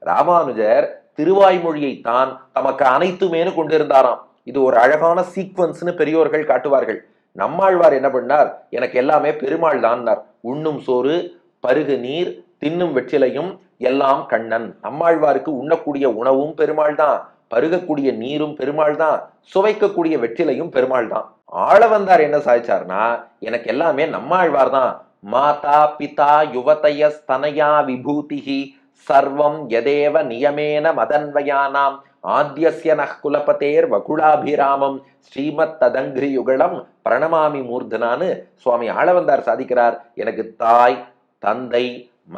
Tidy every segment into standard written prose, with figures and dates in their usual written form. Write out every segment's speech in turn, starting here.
ராமானுஜர் திருவாய்மொழியைத்தான் தமக்கு அனைத்துமேனு கொண்டிருந்தாராம். இது ஒரு அழகான சீக்வன்ஸ்னு பெரியோர்கள் காட்டுவார்கள். நம்மாழ்வார் என்ன பண்ணார்? எனக்கு எல்லாமே பெருமாள் தான். உண்ணும் சோறு, பருகு நீர், தின்னும் வெற்றிலையும் எல்லாம் கண்ணன். நம்மாழ்வாருக்கு உண்ணக்கூடிய உணவும் பெருமாள் தான், பருகக்கூடிய நீரும் பெருமாள் தான், சுவைக்கக்கூடிய வெற்றிலையும் பெருமாள் தான். ஆளவந்தார் என்ன சாதிச்சார்னா, எனக்கு எல்லாமே நம்மாழ்வார் தான். மாதா பிதா யுவதய ஸ்தனயா விபூதிஹி சர்வம் யதேவ நியமேன மதன்வயானாம் ஆத்யஸ்ய நஹ் குலபதேர் வகுளாபிராமம் ஸ்ரீமத் ததங்கிரி யுகலம் பிரணமாமி மூர்தனான்னு சுவாமி ஆளவந்தார் சாதிக்கிறார். எனக்கு தாய், தந்தை,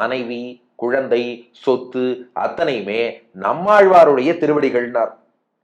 மனைவி, குழந்தை, சொத்து அத்தனையுமே நம்மாழ்வாருடைய திருவடிகள்னார்.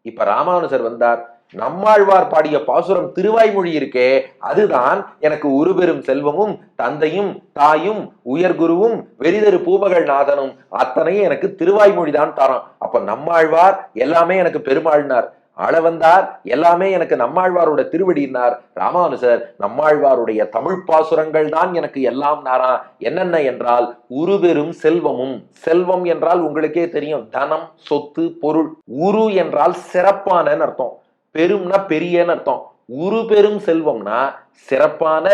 இப்ப ராமானுஜர் வந்தார், நம்மாழ்வார் பாடிய பாசுரம் திருவாய்மொழி இருக்கே, அதுதான் எனக்கு ஒரு பெரும் செல்வமும் தந்தையும் தாயும் உயர்குருவும் வெறிதரு பூமகள் நாதனும் அத்தனையும் எனக்கு திருவாய்மொழி தான் தரோம். அப்ப நம்மாழ்வார் எல்லாமே எனக்கு பெருமாள்னார். ஆளவந்தார் எல்லாமே எனக்கு நம்மாழ்வாரோட திருவடினார். ராமானுஜர் நம்மாழ்வாருடைய தமிழ் பாசுரங்கள் தான் எனக்கு எல்லாம் நாரா. என்னென்ன என்றால் உரு பெரும் செல்வமும். செல்வம் என்றால் உங்களுக்கே தெரியும், தனம், சொத்து, பொருள். உரு என்றால் சிறப்பான அர்த்தம், பெரும்னா பெரியன்னு அர்த்தம். உரு பெரும் செல்வம்னா சிறப்பான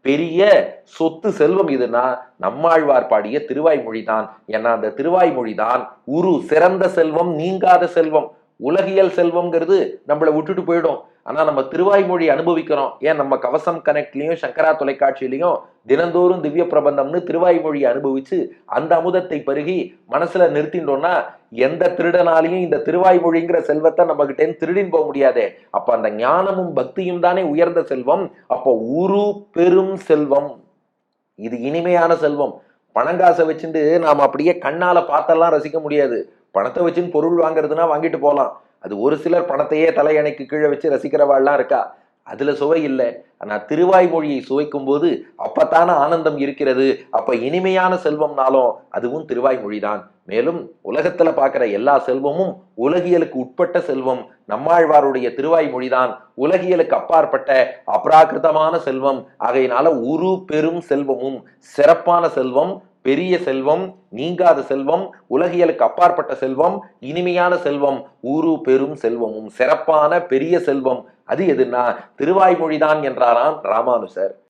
பெரிய சொத்து செல்வம். இதுனா நம்மாழ்வார் பாடிய திருவாய்மொழி தான். ஏன்னா அந்த திருவாய்மொழி தான் உரு சிறந்த செல்வம், நீங்காத செல்வம். உலகியல் செல்வம்ங்கிறது நம்மளை விட்டுட்டு போயிடும். ஆனா நம்ம திருவாய்மொழி அனுபவிக்கிறோம். ஏன் நம்ம கவசம் கனெக்ட்லயும் சங்கரா தொலைக்காட்சியிலையும் தினந்தோறும் திவ்ய பிரபந்தம்னு திருவாய்மொழி அனுபவிச்சு அந்த அமுதத்தை பருகி மனசுல நிறுத்தின்றோம்னா எந்த திருடனாலையும் இந்த திருவாய்மொழிங்கிற செல்வத்தை நம்ம கிட்டே திருடின்னு போக முடியாதே. அப்ப அந்த ஞானமும் பக்தியும் தானே உயர்ந்த செல்வம். அப்போ உரு பெரும் செல்வம், இது இனிமையான செல்வம். பணங்காசை வச்சுட்டு நாம அப்படியே கண்ணால பார்த்தெல்லாம் ரசிக்க முடியாது. பணத்தை வச்சுன்னு பொருள் வாங்குறதுனா வாங்கிட்டு போகலாம். அது ஒரு சிலர் பணத்தையே தலையணைக்கு கீழே வச்சு ரசிக்கிறவாள்லாம் இருக்கா, அதுல சுவை இல்லை. ஆனா திருவாய்மொழியை சுவைக்கும் போது அப்பத்தான ஆனந்தம் இருக்கிறது. அப்ப இனிமையான செல்வம்னாலும் அதுவும் திருவாய்மொழி தான். மேலும் உலகத்துல பார்க்கிற எல்லா செல்வமும் உலகியலுக்கு உட்பட்ட செல்வம். நம்மாழ்வாருடைய திருவாய்மொழிதான் உலகியலுக்கு அப்பாற்பட்ட அப்ராகிருதமான செல்வம். ஆகையினால உரு பெரும் செல்வமும், சிறப்பான செல்வம், பெரிய செல்வம், நீங்காத செல்வம், உலகியலுக்கு அப்பாற்பட்ட செல்வம், இனிமையான செல்வம், ஊரு பெரும் செல்வமும், சிறப்பான பெரிய செல்வம் அது எதுனா திருவாய்மொழிதான் என்றாராம் ராமானுஜர்.